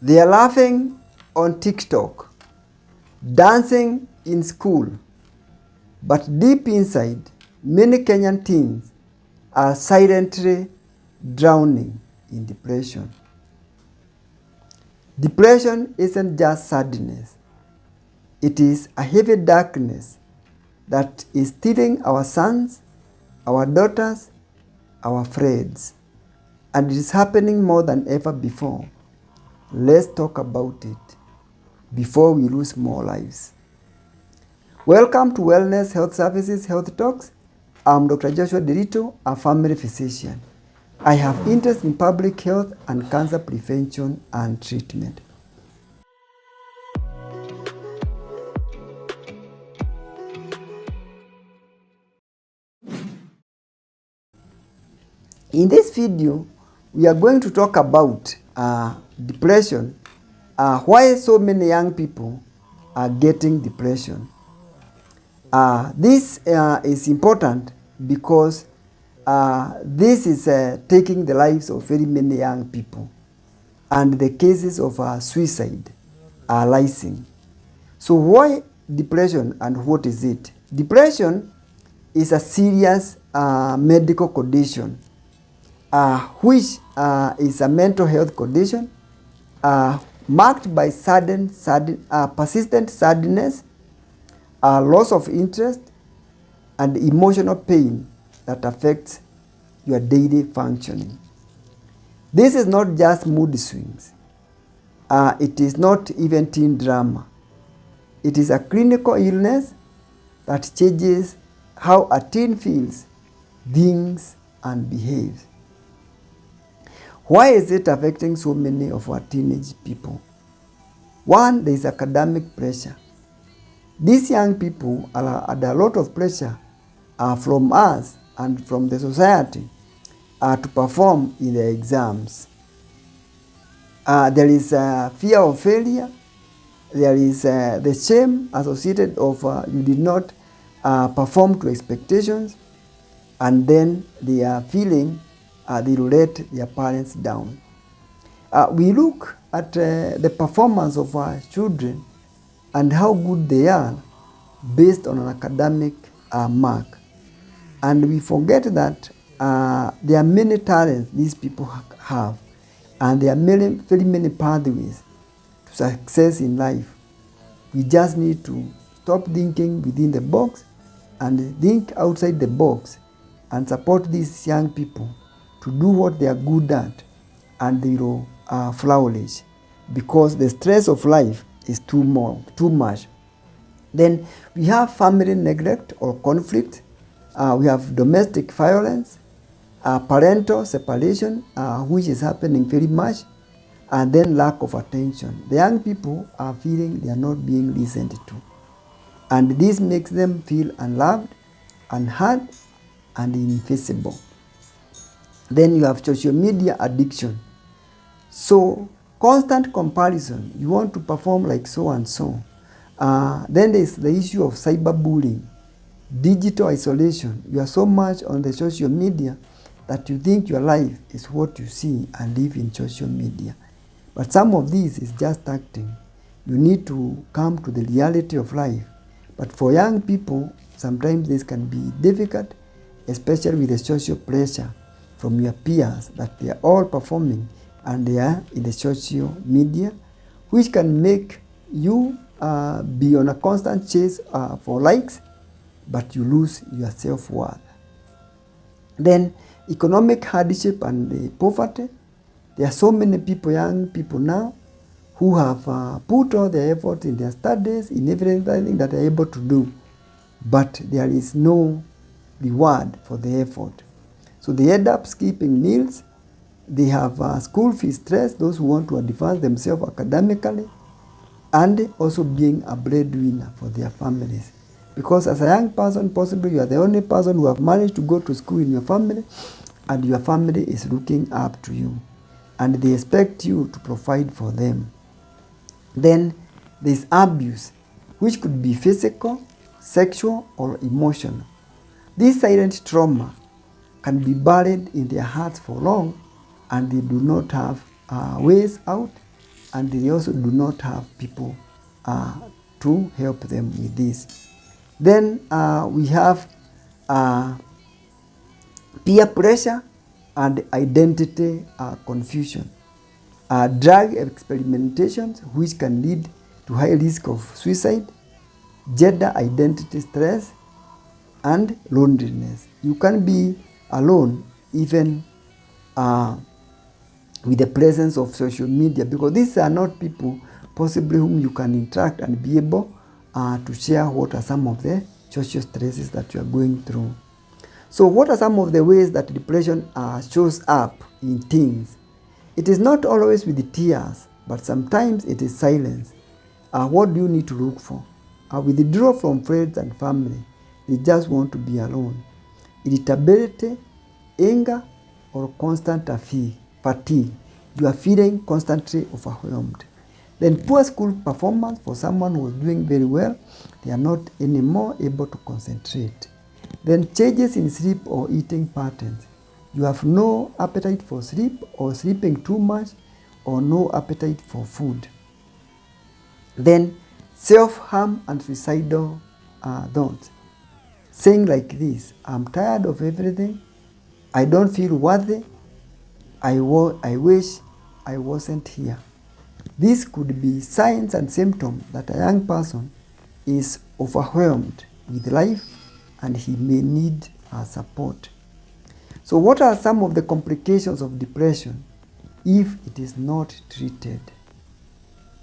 They are laughing on TikTok, dancing in school, but deep inside, many Kenyan teens are silently drowning in depression. Depression isn't just sadness. It is a heavy darkness that is stealing our sons, our daughters, our friends. And it is happening more than ever before. Let's talk about it before we lose more lives. Welcome to Wellness Health Services Health Talks. I'm Dr. Joshua Derito, a family physician. I have interest in public health and cancer prevention and treatment. In this video, we are going to talk about depression, why so many young people are getting depression. This is important because this is taking the lives of very many young people, and the cases of suicide are rising. So why depression and what is it? Depression is a serious medical condition which is a mental health condition marked by persistent sadness, loss of interest, and emotional pain that affects your daily functioning. This is not just mood swings. It is not even teen drama. It is a clinical illness that changes how a teen feels, thinks, and behaves. Why is it affecting so many of our teenage people? One, there is academic pressure. These young people are under a lot of pressure from us and from the society to perform in their exams. There is fear of failure. There is the shame associated of you did not perform to expectations, and then they are feeling they will let their parents down. We look at the performance of our children and how good they are based on an academic mark. And we forget that there are many talents these people have, and there are very many pathways to success in life. We just need to stop thinking within the box and think outside the box and support these young people to do what they are good at, and they will flourish, because the stress of life is too much. Then we have family neglect or conflict. We have domestic violence, parental separation, which is happening very much, and then lack of attention. The young people are feeling they are not being listened to, and this makes them feel unloved, unheard, and invisible. Then you have social media addiction. So constant comparison, you want to perform like so and so. Then there is the issue of cyberbullying, digital isolation. You are so much on the social media that you think your life is what you see and live in social media. But some of this is just acting. You need to come to the reality of life. But for young people, sometimes this can be difficult, especially with the social pressure from your peers that they are all performing and they are in the social media, which can make you be on a constant chase for likes, but you lose your self-worth. Then economic hardship and poverty. There are so many people, young people now, who have put all their effort in their studies, in everything that they are able to do, but there is no reward for the effort. So they end up skipping meals. They have school fee stress, those who want to advance themselves academically, and also being a breadwinner for their families. Because as a young person, possibly you are the only person who have managed to go to school in your family, and your family is looking up to you, and they expect you to provide for them. Then there is abuse, which could be physical, sexual, or emotional. This silent trauma can be buried in their hearts for long, and they do not have ways out, and they also do not have people to help them with this. Then we have peer pressure and identity confusion. Drug experimentations, which can lead to high risk of suicide, gender identity stress, and loneliness. You can be alone even with the presence of social media, because these are not people possibly whom you can interact and be able to share what are some of the social stresses that you are going through. So what are some of the ways that depression shows up in teens? It is not always with the tears, but sometimes it is silence. What do you need to look for? Withdrawal from friends and family. They just want to be alone. Irritability, anger, or constant fatigue. You are feeling constantly overwhelmed. Then poor school performance for someone who was doing very well. They are not anymore able to concentrate. Then changes in sleep or eating patterns. You have no appetite for sleep, or sleeping too much, or no appetite for food. Then self-harm and suicidal thoughts. Saying like this: I'm tired of everything, I don't feel worthy, I wish I wasn't here. This could be signs and symptoms that a young person is overwhelmed with life and he may need support. So what are some of the complications of depression if it is not treated?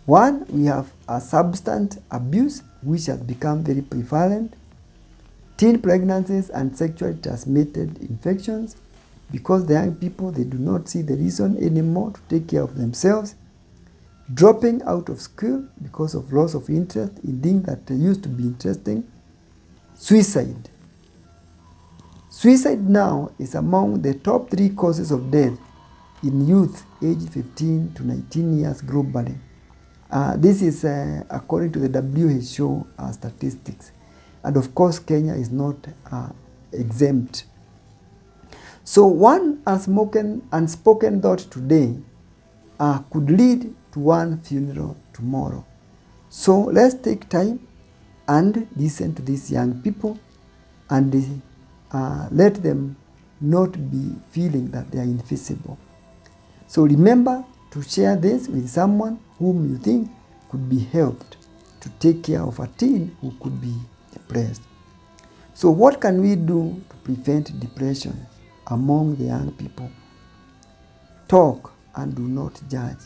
One, we have a substance abuse, which has become very prevalent. Teen pregnancies and sexually transmitted infections, because the young people, they do not see the reason anymore to take care of themselves. Dropping out of school because of loss of interest in things that used to be interesting. Suicide. Suicide now is among the top 3 causes of death in youth aged 15 to 19 years globally. This is according to the WHO statistics. And of course, Kenya is not exempt. So one unspoken thought today could lead to one funeral tomorrow. So let's take time and listen to these young people and let them not be feeling that they are invisible. So remember to share this with someone whom you think could be helped to take care of a teen who could be depressed. So what can we do to prevent depression among the young people? Talk and do not judge.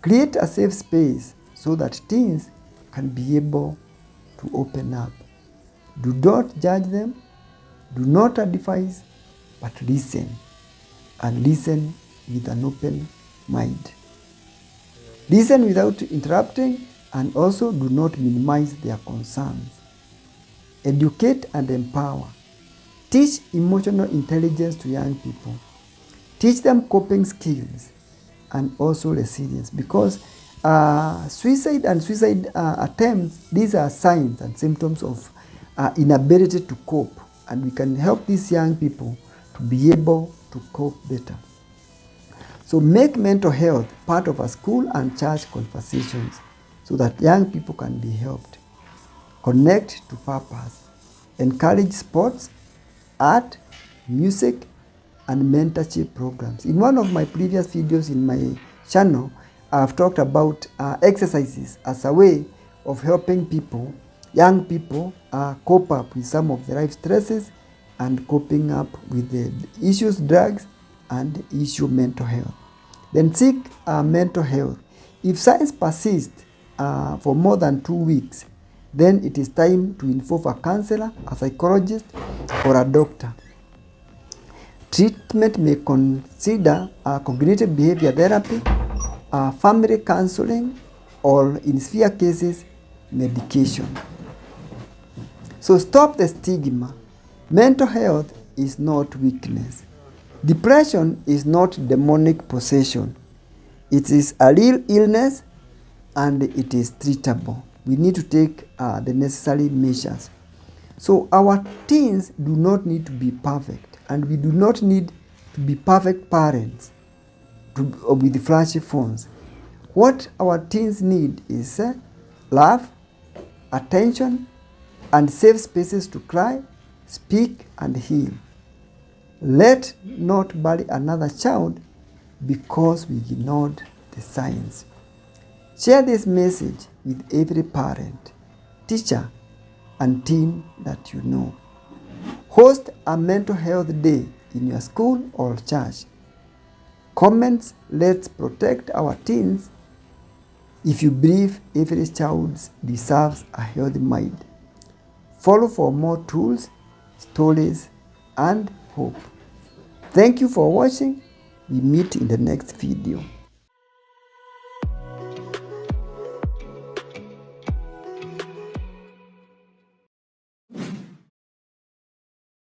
Create a safe space so that teens can be able to open up. Do not judge them, do not advise, but listen, and listen with an open mind. Listen without interrupting, and also do not minimize their concerns. Educate and empower. Teach emotional intelligence to young people. Teach them coping skills and also resilience, because suicide and suicide attempts, these are signs and symptoms of inability to cope, and we can help these young people to be able to cope better. So make mental health part of our school and church conversations so that young people can be helped. Connect to purpose. Encourage sports, art, music, and mentorship programs. In one of my previous videos in my channel, I've talked about exercises as a way of helping people, young people, cope up with some of the life stresses and coping up with the issues, drugs, and issue mental health. Then seek mental health. If signs persist for more than 2 weeks, then it is time to involve a counselor, a psychologist, or a doctor. Treatment may consider cognitive behavior therapy, family counseling, or in severe cases, medication. So stop the stigma. Mental health is not weakness. Depression is not demonic possession. It is a real illness and it is treatable. We need to take the necessary measures. So our teens do not need to be perfect, and we do not need to be perfect parents with flashy phones. What our teens need is love, attention, and safe spaces to cry, speak, and heal. Let not bury another child because we ignored the signs. Share this message with every parent, teacher, and teen that you know. Host a mental health day in your school or church. Comments, let's protect our teens if you believe every child deserves a healthy mind. Follow for more tools, stories, and hope. Thank you for watching. We meet in the next video.